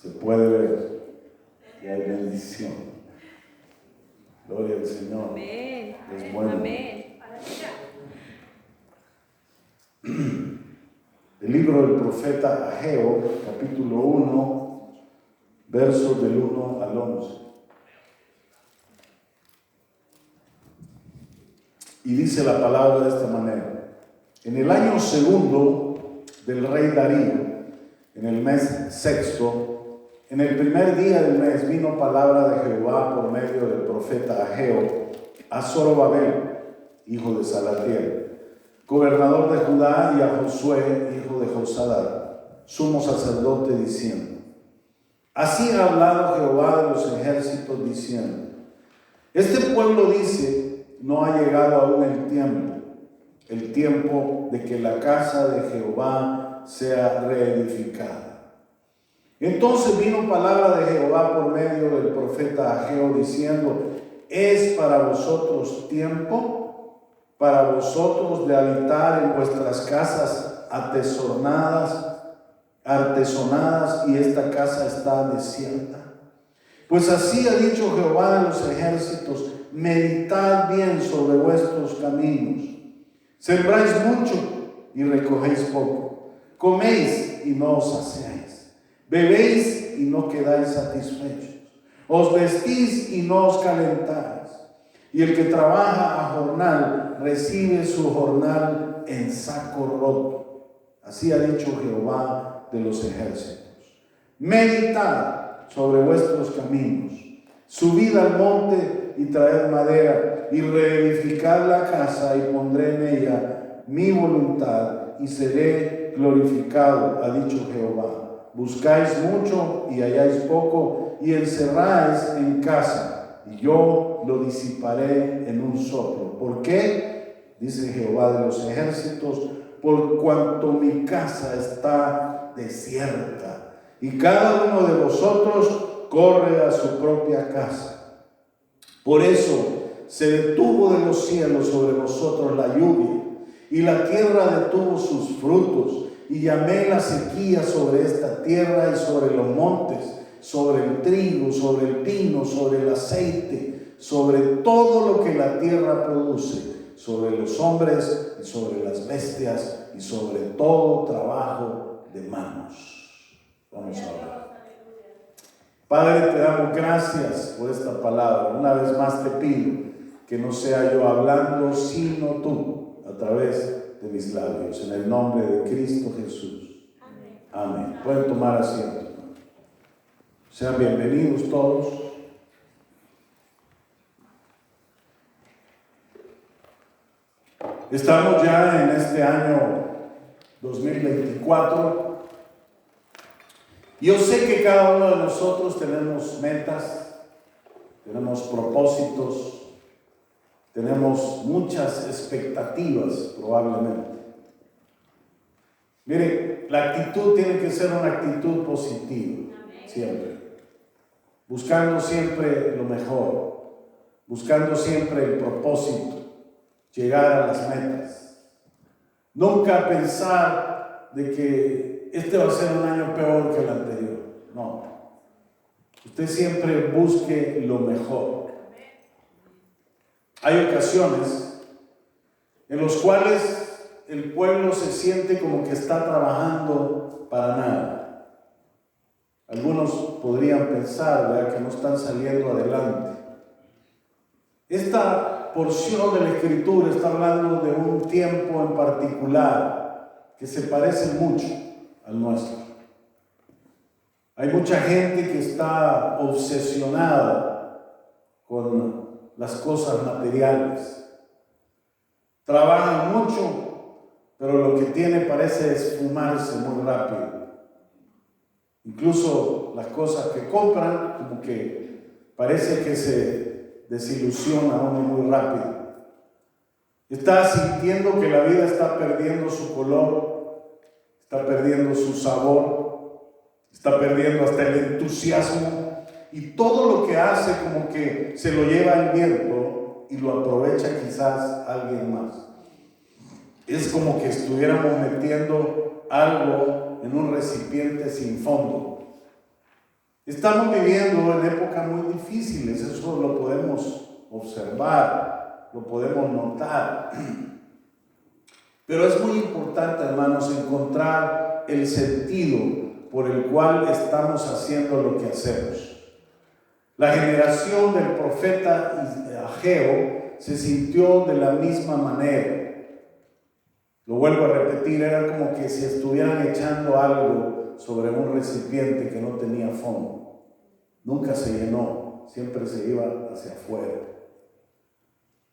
Se puede ver y hay bendición. Gloria al Señor. Amén. Es bueno. Amén. El libro del profeta Ageo, capítulo 1, versos del 1 al 11. Y dice la palabra de esta manera: en el año segundo del rey Darío, en el mes sexto, en el primer día del mes, vino palabra de Jehová por medio del profeta Ageo a Zorobabel, hijo de Salatiel, gobernador de Judá, y a Josué, hijo de Josadar, sumo sacerdote, diciendo: así ha hablado Jehová de los ejércitos, diciendo: este pueblo dice, no ha llegado aún el tiempo de que la casa de Jehová sea reedificada. Entonces vino palabra de Jehová por medio del profeta Ageo, diciendo: ¿es para vosotros tiempo, para vosotros de habitar en vuestras casas artesonadas, y esta casa está desierta? Pues así ha dicho Jehová de los ejércitos: meditad bien sobre vuestros caminos. Sembráis mucho y recogéis poco. Coméis y no os saciáis. Bebéis y no quedáis satisfechos. Os vestís y no os calentáis. Y el que trabaja a jornal recibe su jornal en saco roto. Así ha dicho Jehová de los ejércitos. Meditad sobre vuestros caminos. Subid al monte y traed madera, y reedificad la casa, y pondré en ella mi voluntad, y seré glorificado, ha dicho Jehová. Buscáis mucho y halláis poco, y encerráis en casa, y yo lo disiparé en un soplo. ¿Por qué? Dice Jehová de los ejércitos: por cuanto mi casa está desierta, y cada uno de vosotros corre a su propia casa. Por eso se detuvo de los cielos sobre vosotros la lluvia, y la tierra detuvo sus frutos, y llamé la sequía sobre esta tierra y sobre los montes, sobre el trigo, sobre el vino, sobre el aceite, sobre todo lo que la tierra produce, sobre los hombres y sobre las bestias, y sobre todo trabajo de manos. Vamos a orar. Padre, te damos gracias por esta palabra. Una vez más te pido que no sea yo hablando, sino tú, a través de mis labios. En el nombre de Cristo Jesús. Amén. Pueden tomar asiento. Sean bienvenidos todos. Estamos ya en este año 2024. Yo sé que cada uno de nosotros tenemos metas, tenemos propósitos, tenemos muchas expectativas probablemente. Mire, la actitud tiene que ser una actitud positiva, siempre. Buscando siempre lo mejor, buscando siempre el propósito, llegar a las metas. Nunca pensar de que este va a ser un año peor que el anterior. No. Usted siempre busque lo mejor. Hay ocasiones en las cuales el pueblo se siente como que está trabajando para nada. Algunos podrían pensar, ¿verdad?, que no están saliendo adelante. Esta porción de la Escritura está hablando de un tiempo en particular que se parece mucho al nuestro. Hay mucha gente que está obsesionada con las cosas materiales. Trabajan mucho, pero lo que tiene parece esfumarse muy rápido. Incluso las cosas que compran, como que parece que se desilusiona uno muy rápido. Está sintiendo que la vida está perdiendo su color, está perdiendo su sabor, está perdiendo hasta el entusiasmo, y todo lo que hace como que se lo lleva el viento y lo aprovecha quizás alguien más. Es como que estuviéramos metiendo algo en un recipiente sin fondo. Estamos viviendo en épocas muy difíciles, eso lo podemos observar, lo podemos notar. Pero es muy importante, hermanos, encontrar el sentido por el cual estamos haciendo lo que hacemos. La generación del profeta Ageo se sintió de la misma manera. Lo vuelvo a repetir, era como que si estuvieran echando algo sobre un recipiente que no tenía fondo. Nunca se llenó, siempre se iba hacia afuera.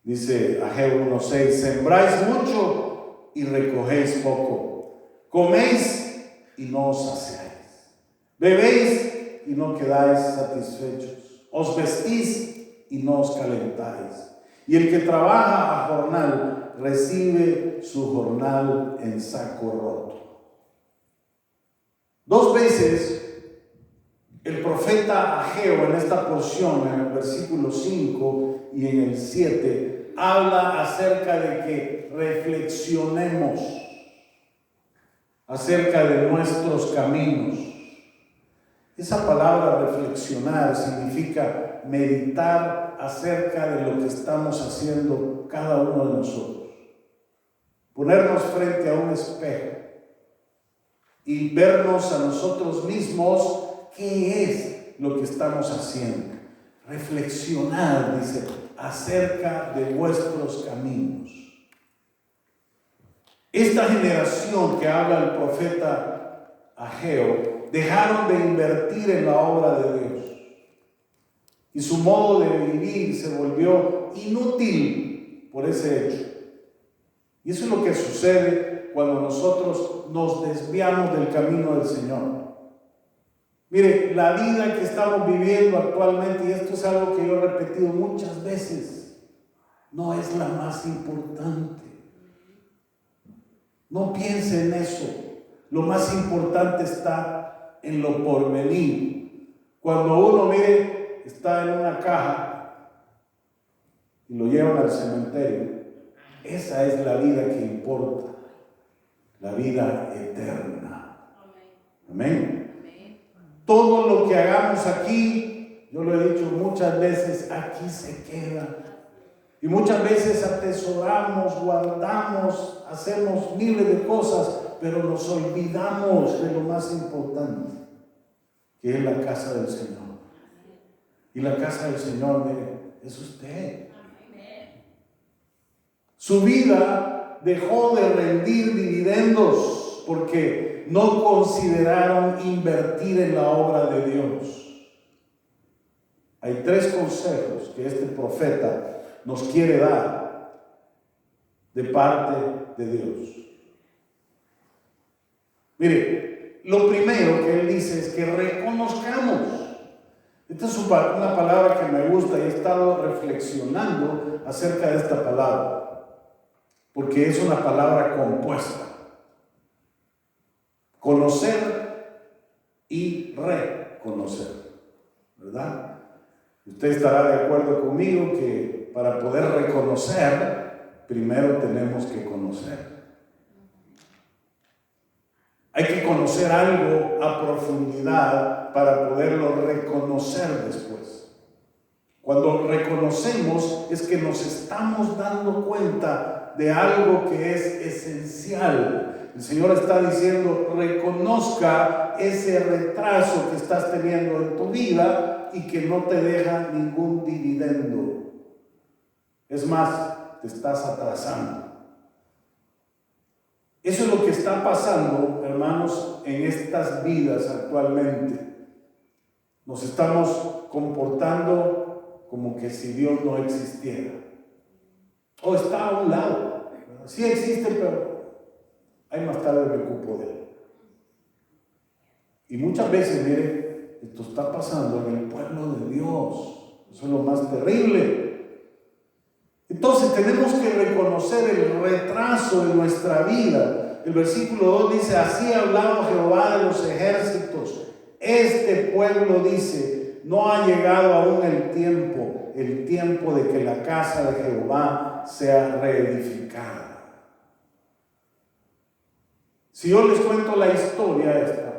Dice Ageo 1:6, sembráis mucho y recogéis poco. Coméis y no os saciáis. Bebéis y no quedáis satisfechos. Os vestís y no os calentáis. Y el que trabaja a jornal recibe su jornal en saco roto. 2 veces el profeta Ageo en esta porción, en el versículo 5 y en el 7, habla acerca de que reflexionemos acerca de nuestros caminos. Esa palabra reflexionar significa meditar acerca de lo que estamos haciendo cada uno de nosotros. Ponernos frente a un espejo y vernos a nosotros mismos qué es lo que estamos haciendo. Reflexionar, dice, acerca de vuestros caminos. Esta generación que habla el profeta Ageo dejaron de invertir en la obra de Dios y su modo de vivir se volvió inútil por ese hecho. Y eso es lo que sucede cuando nosotros nos desviamos del camino del Señor. Mire, la vida que estamos viviendo actualmente, y esto es algo que yo he repetido muchas veces, no es la más importante. No piense en eso. Lo más importante está en lo porvenir. Cuando uno, mire, está en una caja y lo llevan al cementerio, esa es la vida que importa, la vida eterna. Amén. Todo lo que hagamos aquí, yo lo he dicho muchas veces, aquí se queda. Y muchas veces atesoramos, guardamos, hacemos miles de cosas, pero nos olvidamos de lo más importante, que es la casa del Señor. Y la casa del Señor, mire, es usted. Su vida dejó de rendir dividendos porque no consideraron invertir en la obra de Dios. Hay 3 consejos que este profeta nos quiere dar de parte de Dios. Mire, lo primero que él dice es que reconozcamos. Esta es una palabra que me gusta y he estado reflexionando acerca de esta palabra, porque es una palabra compuesta. Conocer y reconocer, ¿verdad? Usted estará de acuerdo conmigo que para poder reconocer, primero tenemos que conocer. Hay que conocer algo a profundidad para poderlo reconocer después. Cuando reconocemos es que nos estamos dando cuenta de algo que es esencial. El Señor está diciendo, reconozca ese retraso que estás teniendo en tu vida y que no te deja ningún dividendo. Es más, te estás atrasando. Eso es lo que está pasando, hermanos, en estas vidas actualmente. Nos estamos comportando como que si Dios no existiera. O está a un lado. Sí existe, pero ahí más tarde me ocupo de él. Y muchas veces, mire, esto está pasando en el pueblo de Dios. Eso es lo más terrible. Entonces tenemos que reconocer el retraso de nuestra vida. El versículo 2 dice, así ha hablado Jehová de los ejércitos. Este pueblo dice, no ha llegado aún el tiempo de que la casa de Jehová sea reedificada. Si yo les cuento la historia esta,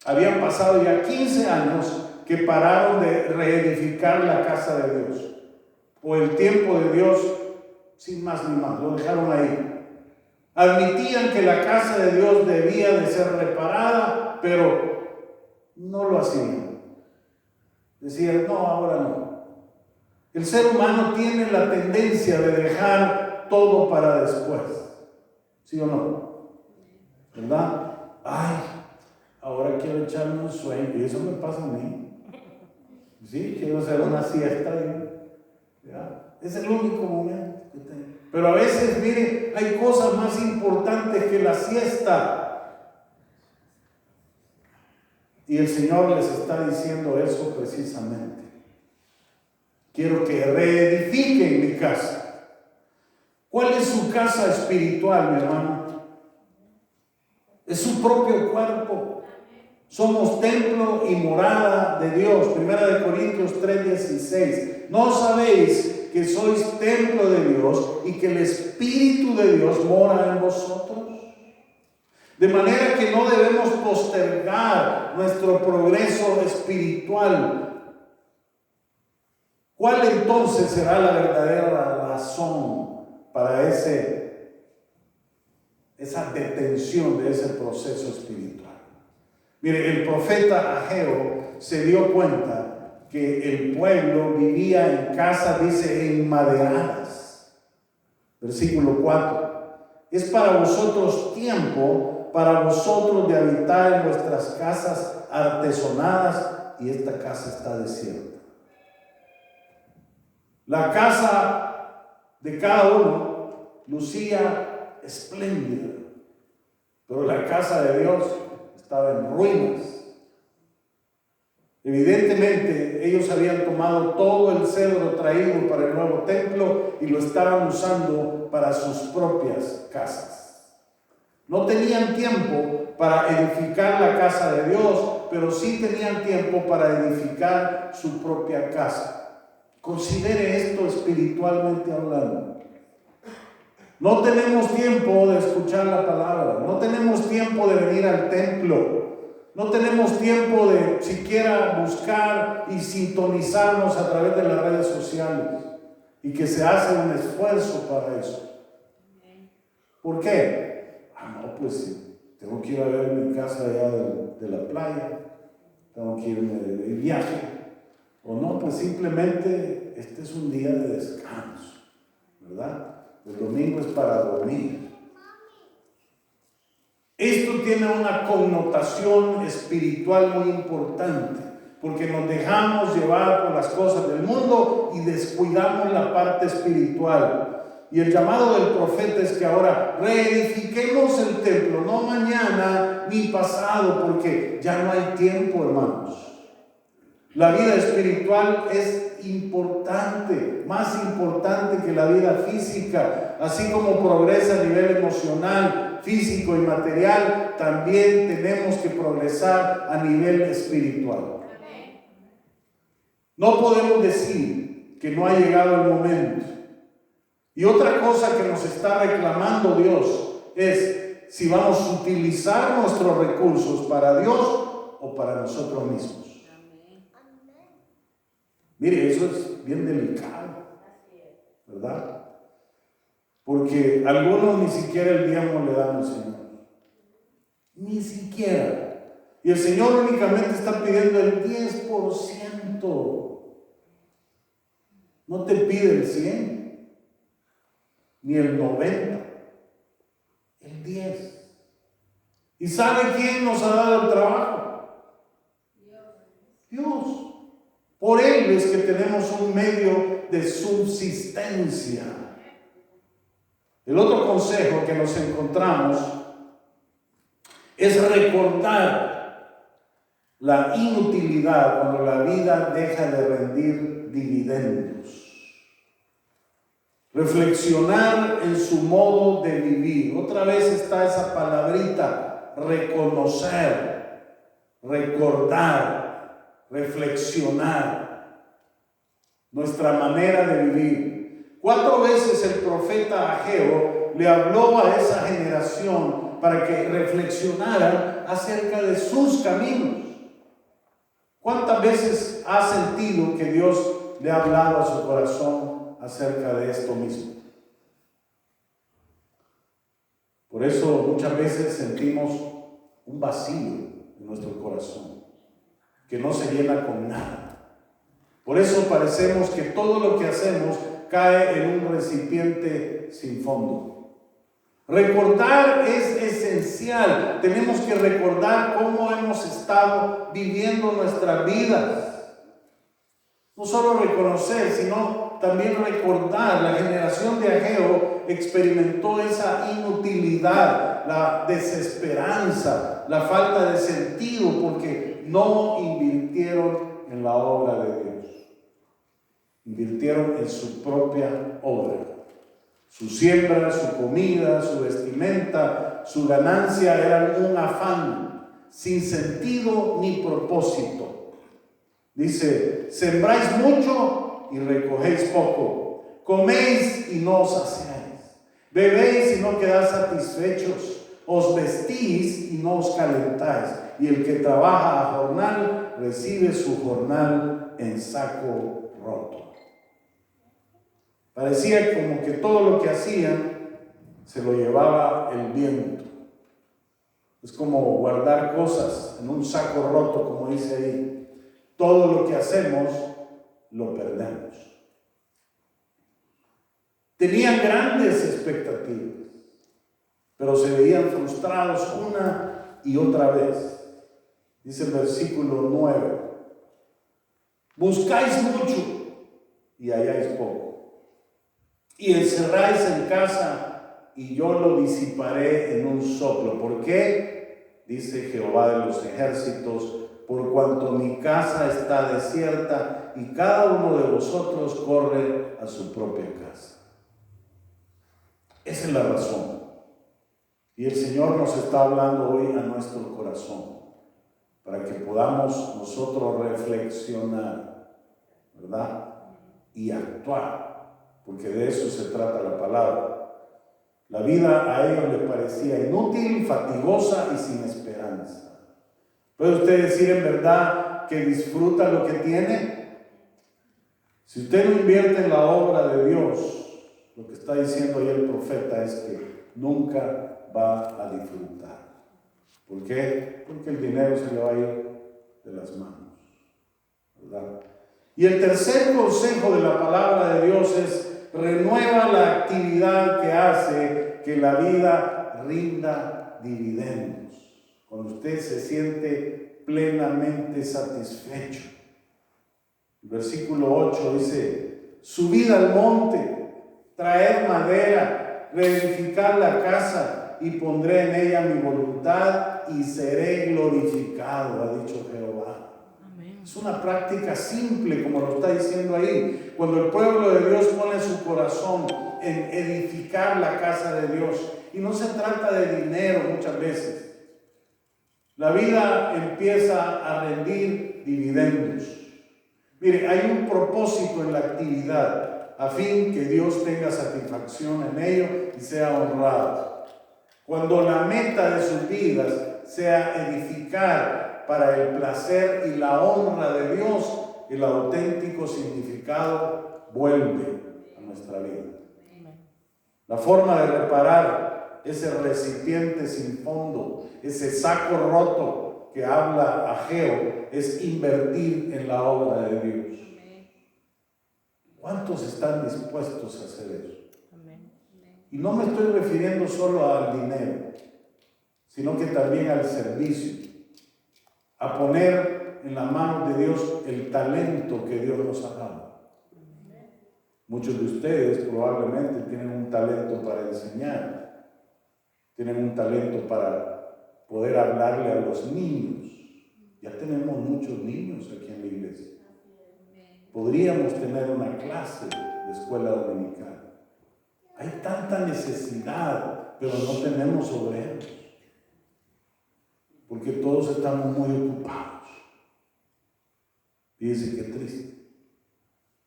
habían pasado ya 15 años que pararon de reedificar la casa de Dios, o el tiempo de Dios, sin más ni más, lo dejaron ahí. Admitían que la casa de Dios debía de ser reparada, pero no lo hacían. Decían, no, ahora no. El ser humano tiene la tendencia de dejar todo para después, ¿sí o no? ¿Verdad? Ay, ahora quiero echarme un sueño, y eso me pasa a mí. Sí, quiero hacer una siesta, ¿ya? Es el único momento que tengo. Pero a veces, miren, hay cosas más importantes que la siesta. Y el Señor les está diciendo eso precisamente. Quiero que reedifiquen mi casa. ¿Cuál es su casa espiritual, mi hermano? Es su propio cuerpo. Somos templo y morada de Dios. 1 Corintios 3:16. ¿No sabéis que sois templo de Dios y que el Espíritu de Dios mora en vosotros? De manera que no debemos postergar nuestro progreso espiritual. ¿Cuál entonces será la verdadera razón para esa detención de ese proceso espiritual? Mire, el profeta Ageo se dio cuenta que el pueblo vivía en casas, dice, enmaderadas. Versículo 4. Es para vosotros tiempo, para vosotros de habitar en vuestras casas artesonadas, y esta casa está desierta. La casa de cada uno lucía espléndida, pero la casa de Dios estaba en ruinas. Evidentemente, ellos habían tomado todo el cedro traído para el nuevo templo y lo estaban usando para sus propias casas. No tenían tiempo para edificar la casa de Dios, pero sí tenían tiempo para edificar su propia casa. Considere esto espiritualmente hablando. No tenemos tiempo de escuchar la palabra, no tenemos tiempo de venir al templo, no tenemos tiempo de siquiera buscar y sintonizarnos a través de las redes sociales, y que se hace un esfuerzo para eso. ¿Por qué? No, pues sí, tengo que ir a ver mi casa allá de la playa, tengo que irme de viaje, o no, pues simplemente este es un día de descanso, ¿verdad? El domingo es para dormir. Esto tiene una connotación espiritual muy importante, porque nos dejamos llevar por las cosas del mundo y descuidamos la parte espiritual. Y el llamado del profeta es que ahora reedifiquemos el templo, no mañana ni pasado, porque ya no hay tiempo, hermanos. La vida espiritual es importante, más importante que la vida física. Así como progresa a nivel emocional, físico y material, también tenemos que progresar a nivel espiritual. No podemos decir que no ha llegado el momento. Y otra cosa que nos está reclamando Dios es si vamos a utilizar nuestros recursos para Dios o para nosotros mismos. Mire, eso es bien delicado, ¿verdad? Porque algunos ni siquiera el diezmo le dan al Señor. Ni siquiera. Y el Señor únicamente está pidiendo el 10%. No te pide el 100, ni el 90, el 10. ¿Y sabe quién nos ha dado el trabajo? Dios. Por Él es que tenemos un medio de subsistencia. El otro consejo que nos encontramos es recordar la inutilidad cuando la vida deja de rendir dividendos. Reflexionar en su modo de vivir. Otra vez está esa palabrita, reconocer, recordar, reflexionar nuestra manera de vivir. 4 veces el profeta Ageo le habló a esa generación para que reflexionaran acerca de sus caminos. ¿Cuántas veces ha sentido que Dios le ha hablado a su corazón acerca de esto mismo? Por eso muchas veces sentimos un vacío en nuestro corazón, que no se llena con nada. Por eso parecemos que todo lo que hacemos cae en un recipiente sin fondo. Recordar es esencial. Tenemos que recordar cómo hemos estado viviendo nuestras vidas. No solo reconocer, sino también recordar. La generación de Ageo experimentó esa inutilidad, la desesperanza, la falta de sentido, porque no invirtieron en la obra de Dios. Invirtieron en su propia obra. Su siembra, su comida, su vestimenta, su ganancia eran un afán sin sentido ni propósito. Dice, sembráis mucho y recogéis poco, coméis y no os saciáis, bebéis y no quedáis satisfechos, os vestís y no os calentáis, y el que trabaja a jornal recibe su jornal en saco roto. Parecía como que todo lo que hacían se lo llevaba el viento. Es como guardar cosas en un saco roto, como dice ahí. Todo lo que hacemos lo perdemos. Tenían grandes expectativas, pero se veían frustrados una y otra vez. Dice el versículo 9: buscáis mucho y halláis poco. Y encerráis en casa, y yo lo disiparé en un soplo. ¿Por qué? Dice Jehová de los ejércitos: por cuanto mi casa está desierta, y cada uno de vosotros corre a su propia casa. Esa es la razón. Y el Señor nos está hablando hoy a nuestro corazón, para que podamos nosotros reflexionar, ¿verdad? Y actuar. Porque de eso se trata la palabra. La vida a ellos les parecía inútil, fatigosa y sin esperanza. ¿Puede usted decir en verdad que disfruta lo que tiene? Si usted no invierte en la obra de Dios, lo que está diciendo ahí el profeta es que nunca va a disfrutar. ¿Por qué? Porque el dinero se le va a ir de las manos, ¿verdad? Y el tercer consejo de la palabra de Dios es: renueva la actividad que hace que la vida rinda dividendos. Cuando usted se siente plenamente satisfecho. El versículo 8 dice: subid al monte, traed madera, reedificad la casa, y pondré en ella mi voluntad y seré glorificado, ha dicho Jehová. Es una práctica simple, como lo está diciendo ahí. Cuando el pueblo de Dios pone su corazón en edificar la casa de Dios, y no se trata de dinero muchas veces. La vida empieza a rendir dividendos. Mire, hay un propósito en la actividad, a fin que Dios tenga satisfacción en ello y sea honrado. Cuando la meta de sus vidas sea edificar para el placer y la honra de Dios, el auténtico significado vuelve a nuestra vida. La forma de reparar ese recipiente sin fondo, ese saco roto que habla Ageo, es invertir en la obra de Dios. ¿Cuántos están dispuestos a hacer eso? Y no me estoy refiriendo solo al dinero, sino que también al servicio, a poner en las manos de Dios el talento que Dios nos ha dado. Muchos de ustedes probablemente tienen un talento para enseñar, tienen un talento para poder hablarle a los niños. Ya tenemos muchos niños aquí en la iglesia. Podríamos tener una clase de escuela dominical. Hay tanta necesidad, pero no tenemos obreros, porque todos estamos muy ocupados. Fíjense qué triste.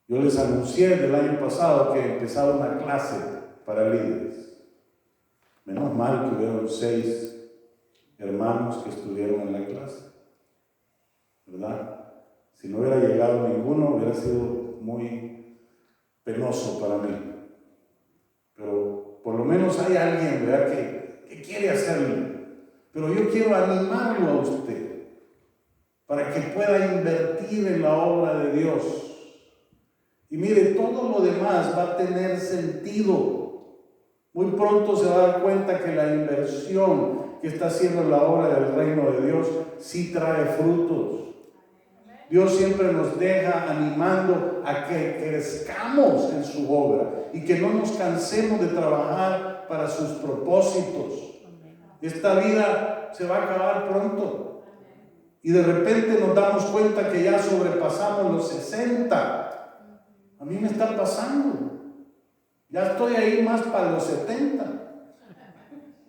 Yo les anuncié el año pasado que empezaba una clase para líderes. Menos mal que hubieron 6 hermanos que estuvieron en la clase, ¿verdad? Si no hubiera llegado ninguno, hubiera sido muy penoso para mí. Pero por lo menos hay alguien, ¿verdad?, que quiere hacerlo. Pero yo quiero animarlo a usted para que pueda invertir en la obra de Dios. Y mire, todo lo demás va a tener sentido. Muy pronto se va a dar cuenta que la inversión que está haciendo en la obra del reino de Dios sí trae frutos. Dios siempre nos deja animando a que crezcamos en su obra y que no nos cansemos de trabajar para sus propósitos. Esta vida se va a acabar pronto y de repente nos damos cuenta que ya sobrepasamos los 60. A mí me está pasando. Ya estoy ahí más para los 70.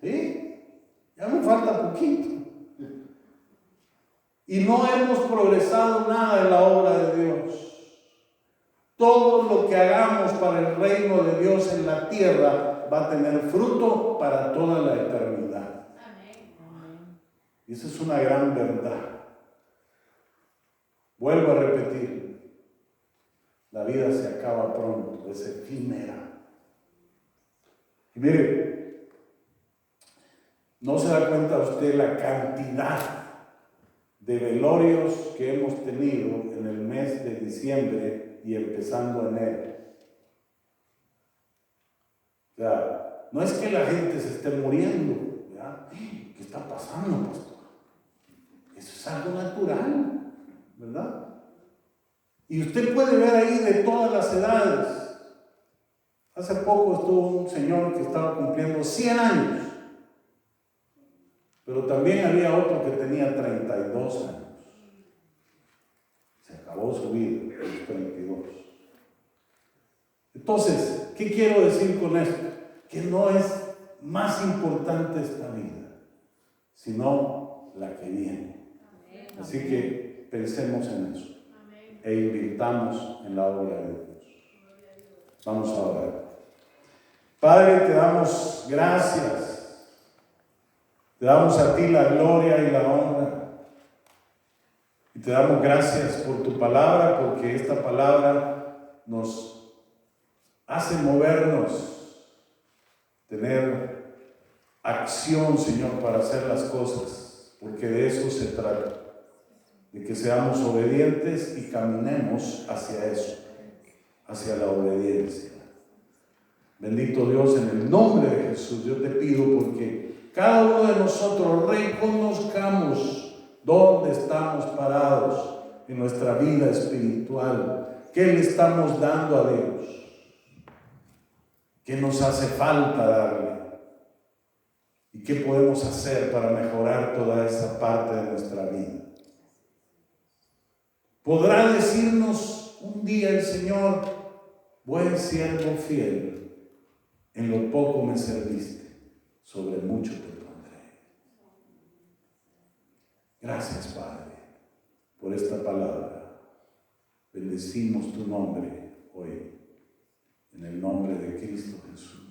¿Sí? Ya me falta poquito. Y no hemos progresado nada en la obra de Dios. Todo lo que hagamos para el reino de Dios en la tierra va a tener fruto para toda la eternidad. Amén. Y esa es una gran verdad. Vuelvo a repetir. La vida se acaba pronto, es efímera. Y mire, no se da cuenta usted la cantidad de velorios que hemos tenido en el mes de diciembre y empezando enero. O sea, no es que la gente se esté muriendo, ¿verdad? ¿Qué está pasando, pastor? Eso es algo natural, ¿verdad? Y usted puede ver ahí de todas las edades. Hace poco estuvo un señor que estaba cumpliendo 100 años. Pero también había otro que tenía 32 años. Se acabó su vida a los 32. Entonces, ¿qué quiero decir con esto? Que no es más importante esta vida, sino la que viene. Así que pensemos en eso e invirtamos en la obra de Dios. Vamos a orar. Padre, te damos gracias. Te damos a ti la gloria y la honra. Y te damos gracias por tu palabra, porque esta palabra nos hace movernos, tener acción, Señor, para hacer las cosas, porque de eso se trata, de que seamos obedientes y caminemos hacia eso, hacia la obediencia. Bendito Dios, en el nombre de Jesús, yo te pido porque cada uno de nosotros reconozcamos dónde estamos parados en nuestra vida espiritual, qué le estamos dando a Dios, qué nos hace falta darle y qué podemos hacer para mejorar toda esa parte de nuestra vida. Podrá decirnos un día el Señor: buen siervo fiel, en lo poco me serviste, sobre mucho te pondré. Gracias, Padre, por esta palabra. Bendecimos tu nombre hoy, en el nombre de Cristo Jesús.